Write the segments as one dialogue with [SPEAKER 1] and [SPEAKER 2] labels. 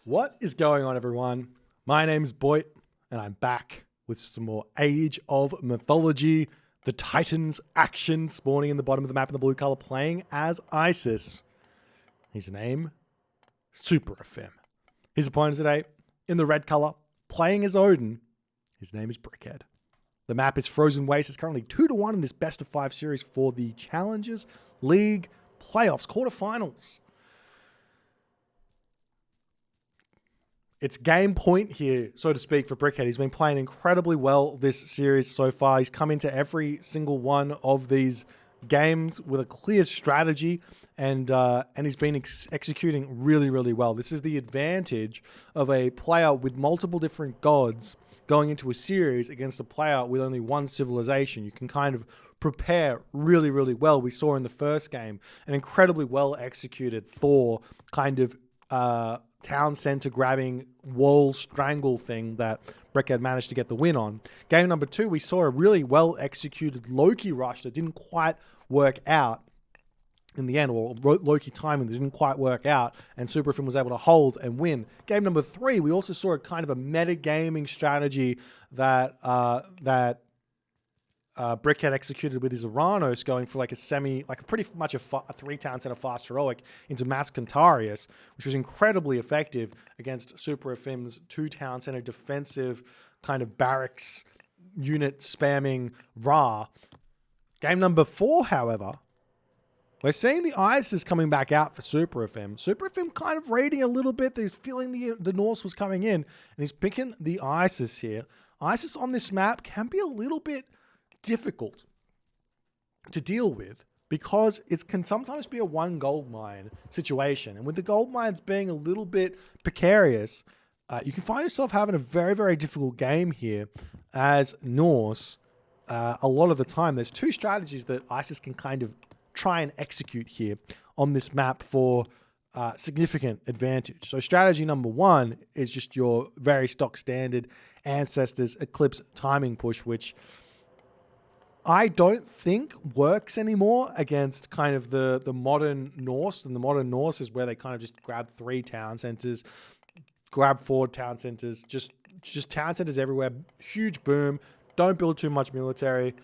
[SPEAKER 1] What is going on, everyone? My name's Boit, and I'm back with some more Age of Mythology. The Titans action spawning in the bottom of the map in the blue color, playing as Isis. His name, SuperAfim. His opponent today, in the red color, playing as Odin. His name is Brickhead. The map is Frozen Waste. It's currently 2-1 in this best of 5 series for the Challengers League playoffs, quarterfinals. It's game point here, so to speak, for Brickhead. He's been playing incredibly well this series so far. He's come into every single one of these games with a clear strategy, and he's been executing really, really well. This is the advantage of a player with multiple different gods going into a series against a player with only one civilization. You can kind of prepare really, really well. We saw in the first game an incredibly well executed Thor kind of town center grabbing wall strangle thing that Brickhead managed to get the win on. Game number 2, we saw a really well executed Loki rush that didn't quite work out in the end, or Loki timing that didn't quite work out, and SuperAfim was able to hold and win. Game number 3, we also saw a kind of a metagaming strategy that Brickhead executed with his Uranus, going for like pretty much a 3-town center fast heroic into Mass Cantarius, which was incredibly effective against SuperAfim's 2-town center defensive kind of barracks unit spamming Ra. Game number 4, however, we're seeing the Isis coming back out for SuperAfim. SuperAfim kind of raiding a little bit. He's feeling the Norse was coming in, and he's picking the Isis here. Isis on this map can be a little bit difficult to deal with because it can sometimes be a 1 gold mine situation. And with the gold mines being a little bit precarious, you can find yourself having a very, very difficult game here as Norse. A lot of the time, there's 2 strategies that Isis can kind of try and execute here on this map for significant advantage. So strategy number 1 is just your very stock standard Ancestors Eclipse timing push, which I don't think works anymore against kind of the modern Norse. And the modern Norse is where they kind of just grab 3 town centers, grab 4 town centers, just town centers everywhere, huge boom, don't build too much military,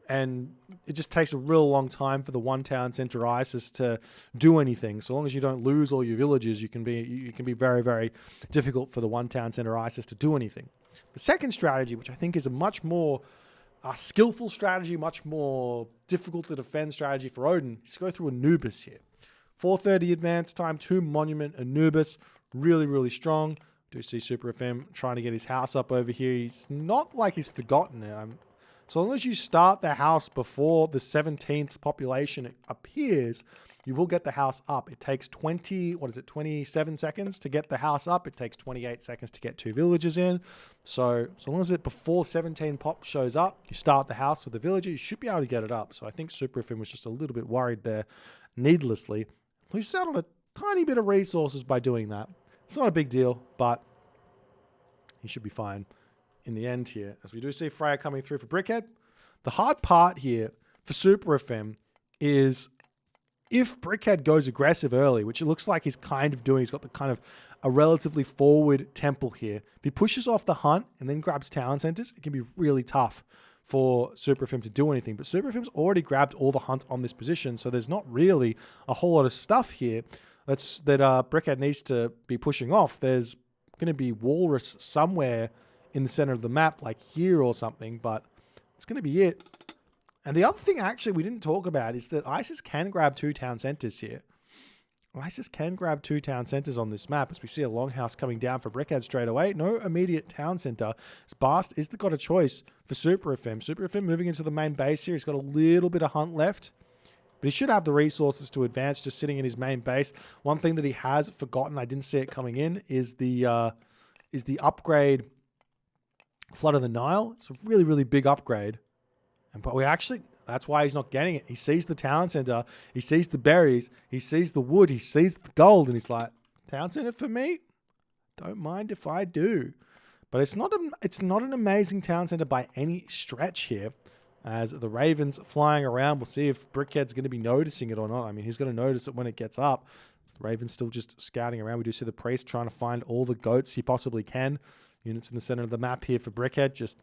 [SPEAKER 1] and it just takes a real long time for the 1 town center Isis to do anything. So long as you don't lose all your villages, you can be very, very difficult for the 1 town center Isis to do anything. The second strategy, which I think is a much more skillful strategy, much more difficult to defend strategy for Odin, is to go through Anubis here. 430 advance time, 2 monument Anubis, really, really strong. Do see SuperAfim trying to get his house up over here. He's not like he's forgotten it. So long as you start the house before the 17th population appears, you will get the house up. It takes 27 seconds to get the house up. It takes 28 seconds to get 2 villages in. So long as it before 17 pop shows up, you start the house with the villager, you should be able to get it up. So I think SuperAfim was just a little bit worried there needlessly. He sat on a tiny bit of resources by doing that. It's not a big deal, but he should be fine in the end here. As we do see Freya coming through for Brickhead. The hard part here for SuperAfim is if Brickhead goes aggressive early, which it looks like he's kind of doing, he's got the kind of a relatively forward temple here. If he pushes off the hunt and then grabs town centers, it can be really tough for SuperAfim to do anything. But SuperAfim's already grabbed all the hunt on this position, so there's not really a whole lot of stuff here that Brickhead needs to be pushing off. There's going to be Walrus somewhere in the center of the map, like here or something, but it's going to be it. And the other thing actually we didn't talk about is that Isis can grab 2 town centers here. Isis can grab 2 town centers on this map, as we see a longhouse coming down for Brickhead straight away. No immediate town center. Bast is the god of choice for SuperAfim. SuperAfim moving into the main base here. He's got a little bit of hunt left, but he should have the resources to advance just sitting in his main base. One thing that he has forgotten, I didn't see it coming in, is the upgrade Flood of the Nile. It's a really, really big upgrade. But that's why he's not getting it. He sees the town center, he sees the berries, he sees the wood, he sees the gold, and he's like, town center for me? Don't mind if I do. But it's not an amazing town center by any stretch here. As the Ravens flying around, we'll see if Brickhead's going to be noticing it or not. I mean, he's going to notice it when it gets up. Raven's still just scouting around. We do see the Priest trying to find all the goats he possibly can. Units in the center of the map here for Brickhead, just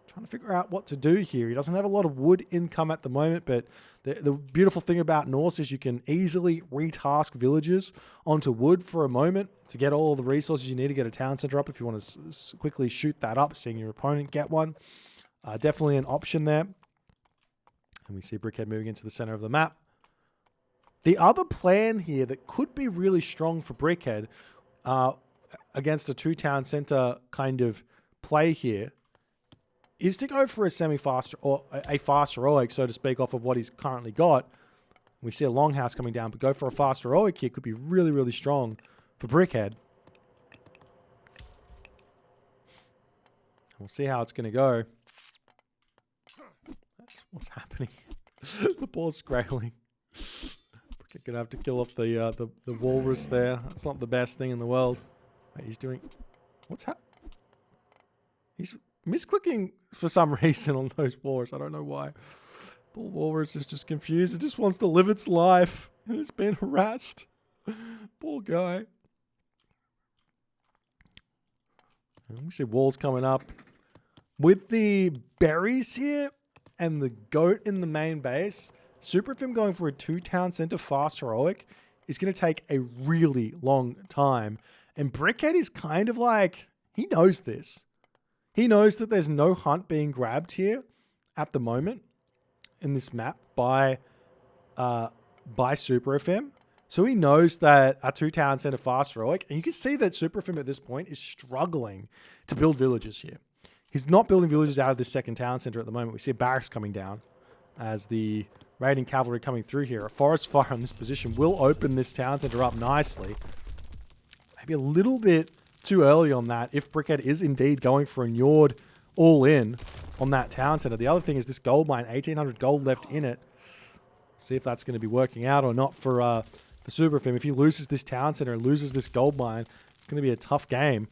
[SPEAKER 1] trying to figure out what to do here. He doesn't have a lot of wood income at the moment, but the beautiful thing about Norse is you can easily retask villagers onto wood for a moment to get all the resources you need to get a town center up if you want to quickly shoot that up, seeing your opponent get one. Definitely an option there. And we see Brickhead moving into the center of the map. The other plan here that could be really strong for Brickhead against a 2-town center kind of play here is to go for a semi-fast or a fast heroic, so to speak, off of what he's currently got. We see a longhouse coming down, but go for a fast heroic here could be really, really strong for Brickhead. We'll see how it's going to go. That's what's happening. The ball's scrambling. Brickhead gonna have to kill off the walrus there. That's not the best thing in the world. Wait, he's doing... What's happening? He's misclicking for some reason on those walrus. I don't know why. Poor walrus is just confused. It just wants to live its life. And it's been harassed. Poor guy. And we see walls coming up. With the berries here and the goat in the main base, SuperAfim going for a 2-town center fast heroic is going to take a really long time. And Brickhead is kind of like, he knows this. He knows that there's no hunt being grabbed here at the moment in this map by SuperAfim. So he knows that a 2-town center fast heroic, and you can see that SuperAfim at this point is struggling to build villages here. He's not building villages out of this second town center at the moment. We see a barracks coming down as the raiding cavalry coming through here. A forest fire in this position will open this town center up nicely. Maybe a little bit too early on that if Brickhead is indeed going for a Njord all in on that town center. The other thing is this gold mine, 1,800 gold left in it. See if that's going to be working out or not for SuperAfim. If he loses this town center and loses this gold mine, it's going to be a tough game.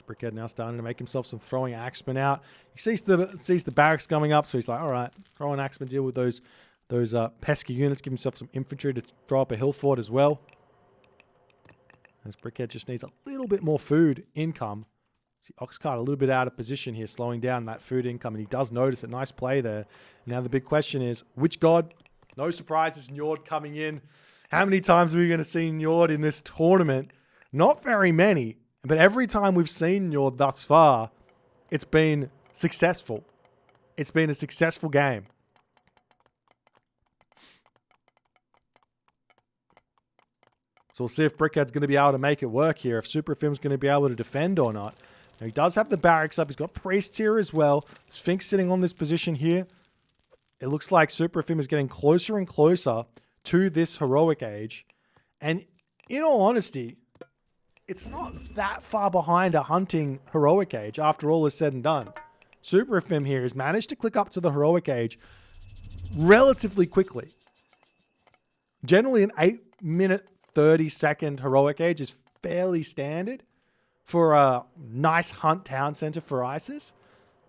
[SPEAKER 1] Brickhead now starting to make himself some throwing axemen out. He sees the barracks coming up, so he's like, all right, throw an axeman, deal with those pesky units, give himself some infantry to throw up a hill fort as well. As Brickhead just needs a little bit more food income. See Oxcart a little bit out of position here, slowing down that food income, and he does notice it. Nice play there. Now the big question is, which god? No surprises, Njord coming in. How many times are we going to see Njord in this tournament? Not very many. But every time we've seen Njord thus far, it's been successful. It's been a successful game. So we'll see if Brickhead's going to be able to make it work here, if SuperAfim's going to be able to defend or not. Now he does have the barracks up. He's got priests here as well. Sphinx sitting on this position here. It looks like SuperAfim is getting closer and closer to this heroic age. And in all honesty, it's not that far behind a hunting heroic age after all is said and done. SuperAfim here has managed to click up to the heroic age relatively quickly. Generally, an 8-minute, 30-second heroic age is fairly standard for a nice hunt town center for ISIS.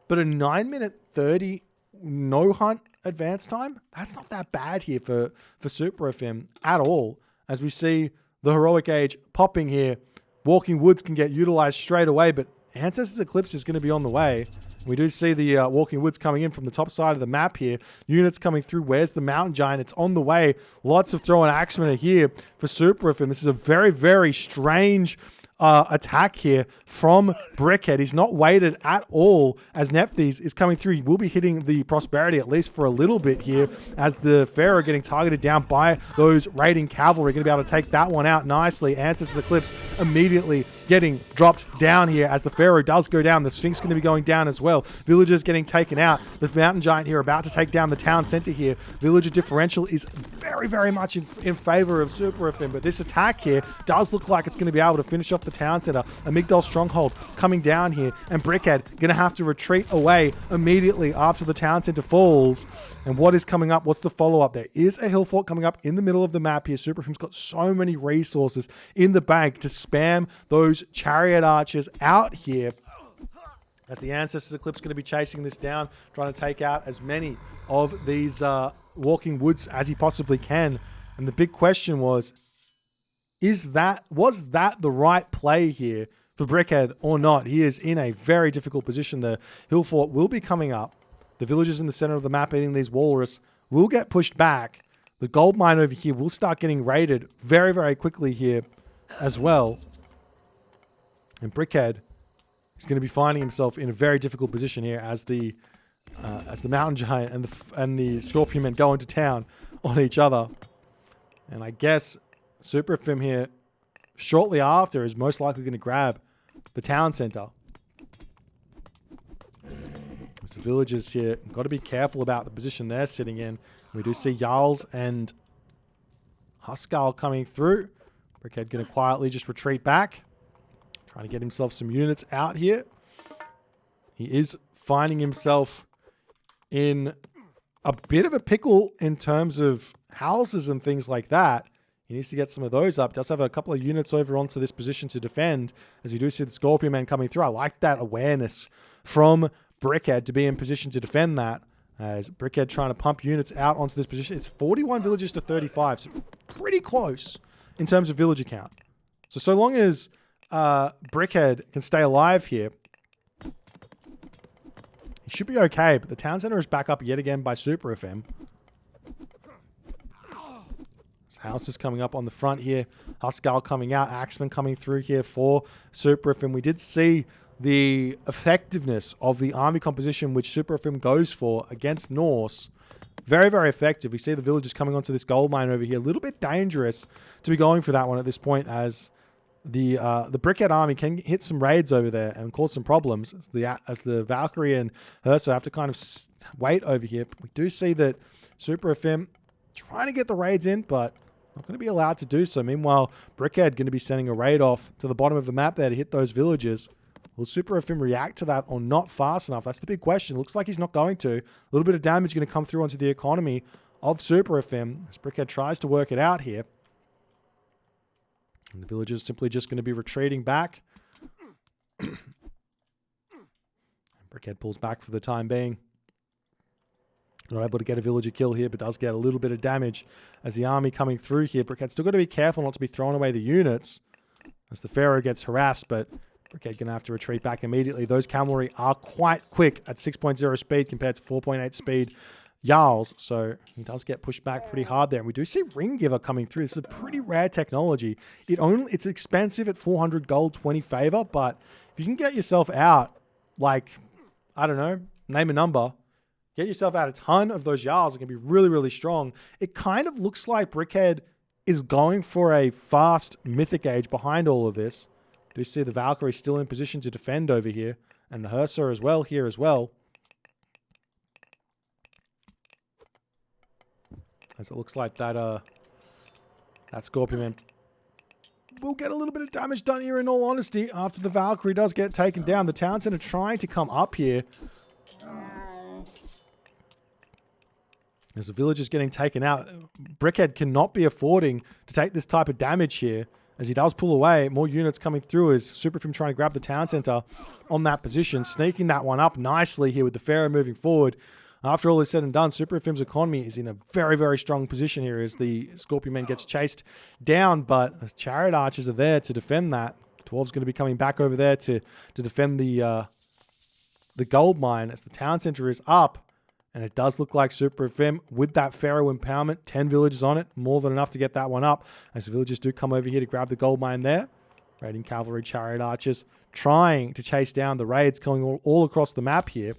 [SPEAKER 1] But a 9-minute, 30 no hunt advance time, that's not that bad here for SuperAfim at all. As we see the heroic age popping here, Walking Woods can get utilized straight away, but Ancestors Eclipse is going to be on the way. We do see the Walking Woods coming in from the top side of the map here. Units coming through. Where's the Mountain Giant? It's on the way. Lots of throwing axemen are here for SuperAfim. This is a very, very strange attack here from Brickhead. He's not weighted at all as Nephthys is coming through. He will be hitting the Prosperity at least for a little bit here as the Pharaoh getting targeted down by those raiding cavalry. Going to be able to take that one out nicely. Ancestors Eclipse immediately getting dropped down here as the Pharaoh does go down. The Sphinx going to be going down as well. Villagers getting taken out. The Mountain Giant here about to take down the town center here. Villager differential is very, very much in favor of SuperAfim, but this attack here does look like it's going to be able to finish off the town center. Amygdala Stronghold coming down here, and Brickhead going to have to retreat away immediately after the town center falls. And what is coming up? What's the follow-up? There is a hill fort coming up in the middle of the map here. SuperAfim's got so many resources in the bank to spam those chariot archers out here. As the Ancestors Eclipse going to be chasing this down, trying to take out as many of these Walking Woods as he possibly can. And the big question was that the right play here for Brickhead or not? He is in a very difficult position. The hill fort will be coming up. The villagers in the center of the map eating these walrus will get pushed back. The gold mine over here will start getting raided very, very quickly here as well. And Brickhead is going to be finding himself in a very difficult position here as the mountain giant and the scorpion men go into town on each other. And I guess SuperAfim here shortly after is most likely going to grab the town center. As the villagers here got to be careful about the position they're sitting in. We do see Jarls and Huskal coming through. Brickhead going to quietly just retreat back. Trying to get himself some units out here. He is finding himself in a bit of a pickle in terms of houses and things like that. He needs to get some of those up. Does have a couple of units over onto this position to defend. As we do see the Scorpion Man coming through. I like that awareness from Brickhead to be in position to defend that. As Brickhead trying to pump units out onto this position. It's 41 villagers to 35. So pretty close in terms of villager count. So long as Brickhead can stay alive here, he should be okay. But the town center is back up yet again by SuperAfim. House is coming up on the front here. Huskal coming out. Axeman coming through here for SuperAfim. We did see the effectiveness of the army composition which SuperAfim goes for against Norse. Very, very effective. We see the villagers coming onto this gold mine over here. A little bit dangerous to be going for that one at this point, as the Brickhead army can hit some raids over there and cause some problems as the Valkyrie and Ursa have to kind of wait over here. But we do see that SuperAfim trying to get the raids in, but not going to be allowed to do so. Meanwhile, Brickhead going to be sending a raid off to the bottom of the map there to hit those villagers. Will SuperAfim react to that or not fast enough? That's the big question. Looks like he's not going to. A little bit of damage going to come through onto the economy of SuperAfim as Brickhead tries to work it out here. And the villagers simply just going to be retreating back. Brickhead pulls back for the time being. Not able to get a villager kill here, but does get a little bit of damage as the army coming through here. Brickhead's still got to be careful not to be throwing away the units as the Pharaoh gets harassed, but Brickhead going to have to retreat back immediately. Those cavalry are quite quick at 6.0 speed compared to 4.8 speed Jarls, so he does get pushed back pretty hard there. And we do see Ring Giver coming through. This is a pretty rare technology. It's expensive at 400 gold, 20 favor, but if you can get yourself out, like, I don't know, name a number, get yourself out a ton of those Jarls, it can be really, really strong. It kind of looks like Brickhead is going for a fast Mythic Age behind all of this. Do see the Valkyrie still in position to defend over here, and the Hursa as well here as well. As it looks like that Scorpion Man will get a little bit of damage done here, in all honesty, after the Valkyrie does get taken down. The town center trying to come up here. As the village is getting taken out, Brickhead cannot be affording to take this type of damage here. As he does pull away, more units coming through as SuperAfim trying to grab the town center on that position, sneaking that one up nicely here with the Pharaoh moving forward. After all is said and done, SuperAfim's economy is in a very, very strong position here as the Scorpion Man gets chased down, but the Chariot Archers are there to defend that. Dwarves going to be coming back over there to defend the gold mine as the town center is up. And it does look like SuperAfim, with that Pharaoh empowerment, 10 villages on it, more than enough to get that one up. As the villagers do come over here to grab the gold mine there. Raiding cavalry, Chariot Archers, trying to chase down the raids going all across the map here.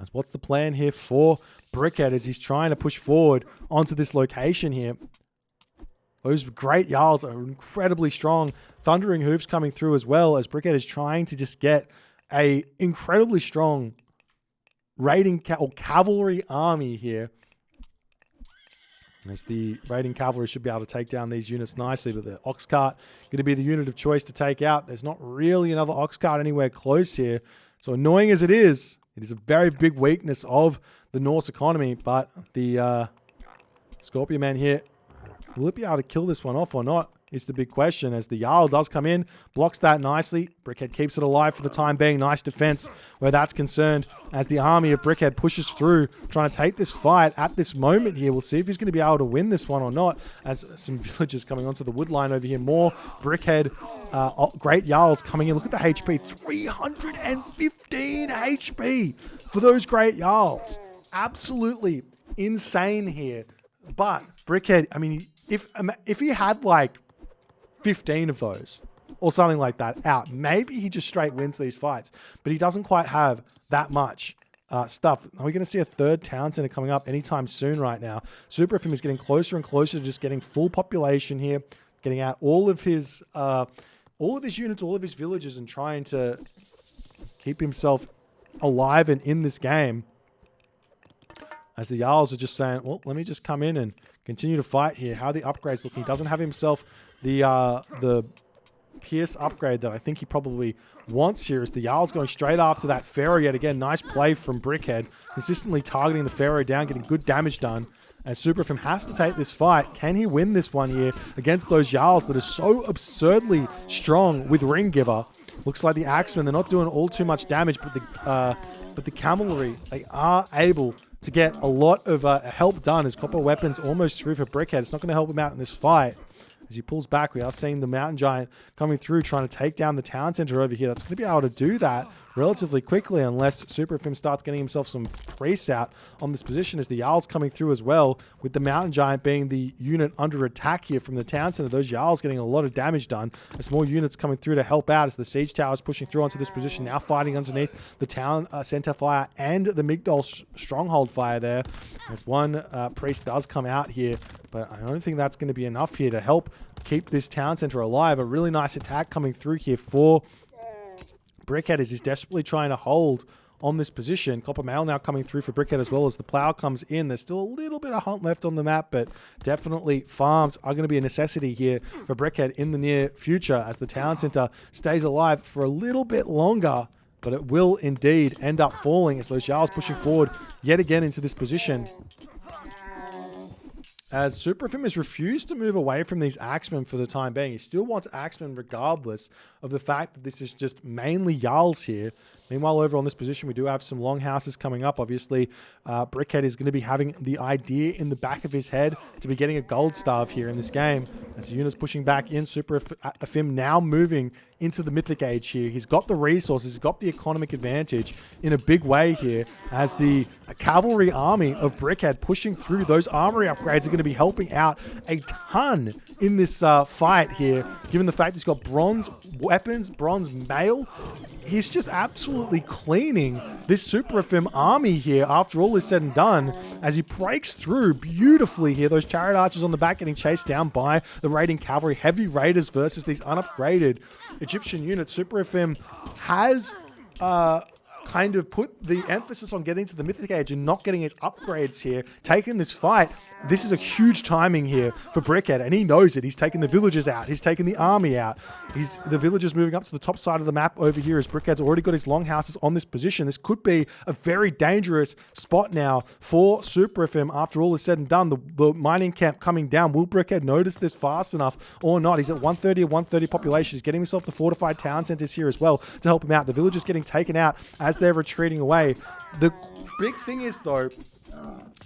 [SPEAKER 1] As what's the plan here for Brickhead as he's trying to push forward onto this location here. Those great Jarls are incredibly strong. Thundering Hoofs coming through as well as Brickhead is trying to just get a incredibly strong raiding cavalry army here. As the raiding cavalry should be able to take down these units nicely, but the ox cart going to be the unit of choice to take out. There's not really another ox cart anywhere close here. So annoying as it is a very big weakness of the Norse economy, but the Scorpion Man here, will it be able to kill this one off or not? is the big question, as the Jarl does come in, blocks that nicely. Brickhead keeps it alive for the time being. Nice defense where that's concerned, as the army of Brickhead pushes through, trying to take this fight at this moment here. We'll see if he's going to be able to win this one or not, as some villagers coming onto the wood line over here. More Brickhead, great Jarls coming in. Look at the HP, 315 HP for those great Jarls. Absolutely insane here. But Brickhead, I mean, if he had like 15 of those or something like that out, maybe he just straight wins these fights. But he doesn't quite have that much stuff. Are we going to see a third town center coming up anytime soon right now? SuperAfim is getting closer and closer to just getting full population here, getting out all of his units, all of his villages, and trying to keep himself alive and in this game. As the Jarls are just saying, well, let me just come in and continue to fight here. How are the upgrades looking? He doesn't have himself the Pierce upgrade that I think he probably wants here, as the Jarl's going straight after that Pharaoh yet again. Nice play from Brickhead, consistently targeting the Pharaoh down, getting good damage done. As SuperAfim has to take this fight. Can he win this one here against those Jarls that are so absurdly strong with Ring Giver? Looks like the Axemen, they're not doing all too much damage, but the Cavalry, they are able to get a lot of help done, as Copper Weapons almost through for Brickhead. It's not going to help him out in this fight. As he pulls back, we are seeing the Mountain Giant coming through, trying to take down the town center over here. That's going to be able to do that relatively quickly, unless SuperAfim starts getting himself some priests out on this position, as the Jarl's coming through as well, with the Mountain Giant being the unit under attack here from the town center. Those Jarls getting a lot of damage done. There's more units coming through to help out, as the Siege Tower is pushing through onto this position, now fighting underneath the town center fire and the Migdol stronghold fire there. As one priest does come out here, but I don't think that's going to be enough here to help keep this town center alive. A really nice attack coming through here for Brickhead, as he's desperately trying to hold on this position. Copper Mail now coming through for Brickhead, as well as the plow comes in. There's still a little bit of hunt left on the map, but definitely farms are going to be a necessity here for Brickhead in the near future, as the town center stays alive for a little bit longer. But it will indeed end up falling, as those Jarls pushing forward yet again into this position. As SuperAfim has refused to move away from these Axemen for the time being. He still wants Axemen regardless of the fact that this is just mainly Jarls here. Meanwhile, over on this position, we do have some longhouses coming up. Obviously, Brickhead is going to be having the idea in the back of his head to be getting a gold staff here in this game. As the unit's pushing back in, SuperAfim now moving into the Mythic Age here. He's got the resources, he's got the economic advantage in a big way here, as the cavalry army of Brickhead pushing through. Those armory upgrades are going to be helping out a ton in this fight here, given the fact he's got bronze weapons, bronze mail. He's just absolutely cleaning this SuperAfim army here after all is said and done, as he breaks through beautifully here. Those chariot archers on the back getting chased down by the raiding cavalry. Heavy raiders versus these unupgraded Egyptian units. SuperAfim has kind of put the emphasis on getting to the Mythic Age and not getting his upgrades here, taking this fight. This is a huge timing here for Brickhead, and he knows it. He's taking the villagers out. He's taking the army out. The villagers moving up to the top side of the map over here, as Brickhead's already got his longhouses on this position. This could be a very dangerous spot now for SuperAfim after all is said and done. The mining camp coming down. Will Brickhead notice this fast enough or not? He's at 130 or 130 population. He's getting himself the fortified town centers here as well to help him out. The villagers getting taken out as they're retreating away. The big thing is, though,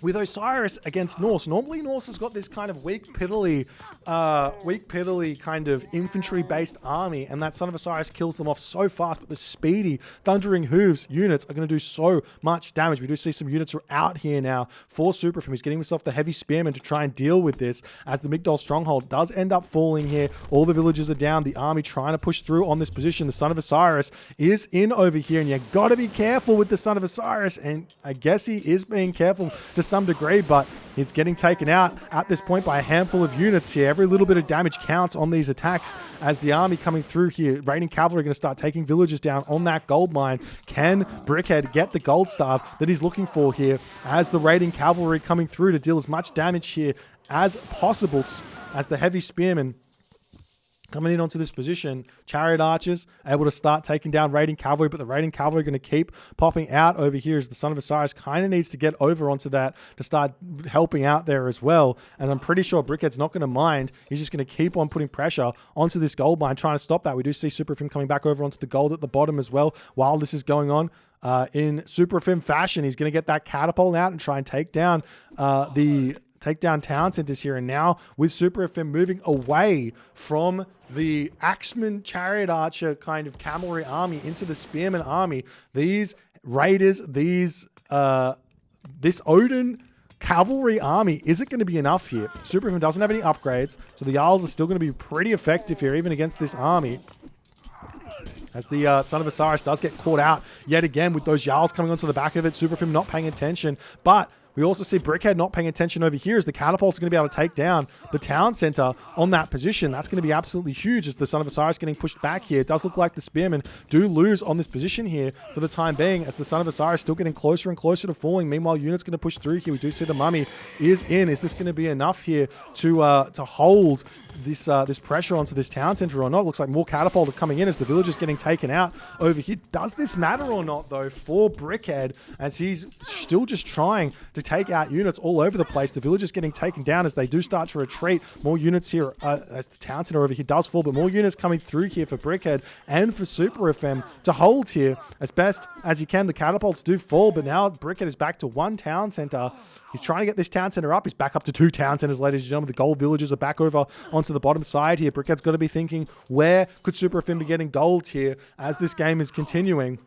[SPEAKER 1] with Osiris against Norse, normally Norse has got this kind of weak piddly kind of infantry-based army, and that Son of Osiris kills them off so fast, but the speedy Thundering Hooves units are going to do so much damage. We do see some units are out here now for SuperAfim. He's getting himself the heavy spearmen to try and deal with this, as the Migdol stronghold does end up falling here. All the villagers are down. The army trying to push through on this position. The Son of Osiris is in over here, and you got to be careful with the Son of Osiris, and I guess he is being careful to some degree, but he's getting taken out at this point by a handful of units here. Every little bit of damage counts on these attacks, as the army coming through here. Raiding cavalry are going to start taking villagers down on that gold mine. Can Brickhead get the gold staff that he's looking for here, as the raiding cavalry coming through to deal as much damage here as possible, as the heavy spearmen Coming in onto this position, Chariot Archers able to start taking down Raiding Cavalry, but the Raiding Cavalry are going to keep popping out over here as the Son of Osiris kind of needs to get over onto that to start helping out there as well. And I'm pretty sure Brickhead's not going to mind. He's just going to keep on putting pressure onto this gold mine, trying to stop that. We do see SuperAfim coming back over onto the gold at the bottom as well while this is going on. In SuperAfim fashion, he's going to get that catapult out and try and take down take down town centers here. And now with SuperAfim moving away from the Axeman Chariot Archer kind of cavalry army into the Spearman army, these raiders, this Odin cavalry army isn't going to be enough here. SuperAfim doesn't have any upgrades, so the Jarls are still going to be pretty effective here, even against this army. As the Son of Osiris does get caught out yet again with those Jarls coming onto the back of it. SuperAfim not paying attention, but we also see Brickhead not paying attention over here as the catapults are going to be able to take down the town center on that position. That's going to be absolutely huge as the Son of Osiris getting pushed back here. It does look like the Spearmen do lose on this position here for the time being as the Son of Osiris still getting closer and closer to falling. Meanwhile, Unit's going to push through here. We do see the Mummy is in. Is this going to be enough here to hold this pressure onto this town center or not? It looks like more catapult are coming in as the villagers getting taken out over here. Does this matter or not, though, for Brickhead as he's still just trying to take out units all over the place? The villagers getting taken down as they do start to retreat. More units here as the town center over here does fall, but more units coming through here for Brickhead and for SuperAfim to hold here as best as he can. The catapults do fall, but now Brickhead is back to one town center. He's trying to get this town center up. He's back up to two town centers, ladies and gentlemen. The gold villagers are back over onto the bottom side here. Brickhead's got to be thinking, where could SuperAfim be getting gold here as this game is continuing?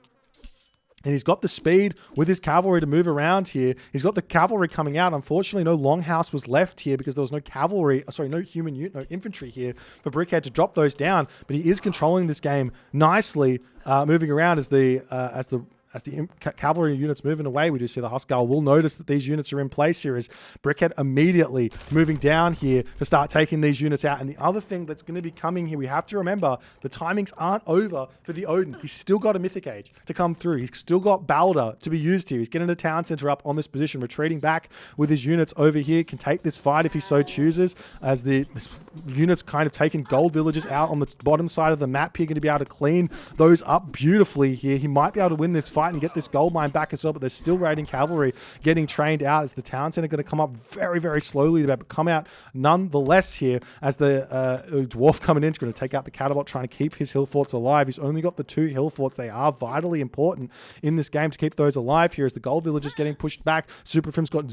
[SPEAKER 1] And he's got the speed with his cavalry to move around here. He's got the cavalry coming out. Unfortunately, no longhouse was left here because there was no cavalry, no human unit, no infantry here for Brickhead to drop those down. But he is controlling this game nicely, moving around as the cavalry units moving away. We do see the Huskar will notice that these units are in place here as Brickhead immediately moving down here to start taking these units out. And the other thing that's going to be coming here, we have to remember the timings aren't over for the Odin. He's still got a Mythic Age to come through. He's still got Balder to be used here. He's getting the town center up on this position, retreating back with his units over here. Can take this fight if he so chooses as this units kind of taking gold villages out on the bottom side of the map here. Going to be able to clean those up beautifully here. He might be able to win this fight and get this gold mine back as well, but there's still raiding cavalry getting trained out as the town center going to come up very, very slowly, but come out nonetheless here as the dwarf coming in is going to take out the catapult, trying to keep his hill forts alive. He's only got the two hill forts. They are vitally important in this game to keep those alive here as the gold village is getting pushed back. SuperAfim's got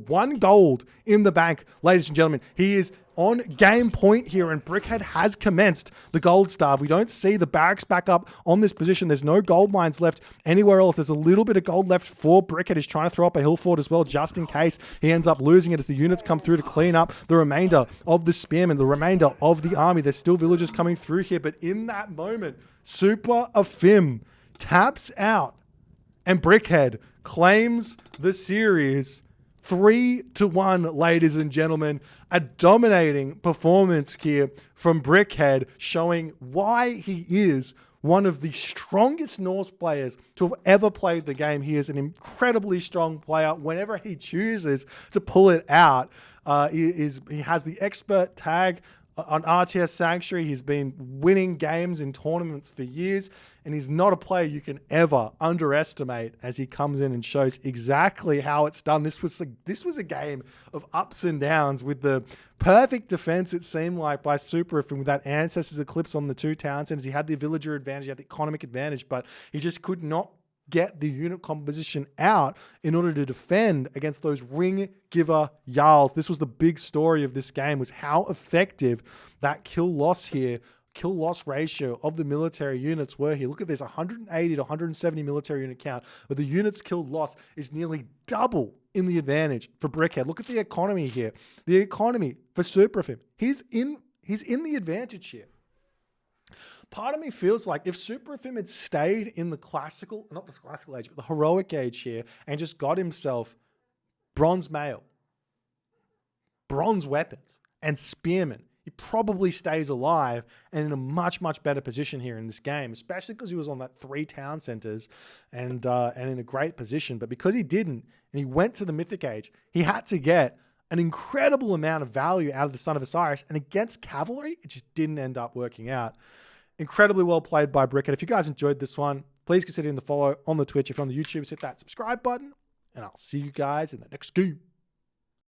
[SPEAKER 1] 1 gold in the bank, ladies and gentlemen. He is on game point here, and Brickhead has commenced the gold starve. We don't see the barracks back up on this position. There's no gold mines left anywhere else. There's a little bit of gold left for Brickhead. He's trying to throw up a hill fort as well, just in case he ends up losing it as the units come through to clean up the remainder of the spearmen, the remainder of the army. There's still villagers coming through here, but in that moment, SuperAfim taps out, and Brickhead claims the series 3-1, ladies and gentlemen. A dominating performance here from Brickhead, showing why he is one of the strongest Norse players to have ever played the game. He is an incredibly strong player whenever he chooses to pull it out. He has the expert tag on RTS Sanctuary. He's been winning games in tournaments for years, and he's not a player you can ever underestimate as he comes in and shows exactly how it's done. This was a game of ups and downs with the perfect defense, it seemed like, by SuperAfim with that Ancestors Eclipse on the two town centers. He had the villager advantage, he had the economic advantage, but he just could not get the unit composition out in order to defend against those ring giver Jarls. This was the big story of this game, was how effective that kill-loss ratio of the military units were here. Look at this, 180 to 170 military unit count, but the units killed loss is nearly double in the advantage for Brickhead. Look at the economy here. The economy for SuperAfim, he's in the advantage here. Part of me feels like if SuperAfim had stayed in the classical, not the classical age, but the heroic age here, and just got himself bronze mail, bronze weapons, and spearmen, he probably stays alive and in a much, much better position here in this game, especially because he was on that 3 town centers and in a great position. But because he didn't, and he went to the Mythic Age, he had to get an incredible amount of value out of the Son of Osiris, and against cavalry, it just didn't end up working out. Incredibly well played by Brickhead. If you guys enjoyed this one, please consider hitting the follow on the Twitch. If you're on the YouTube, hit that subscribe button, and I'll see you guys in the next game.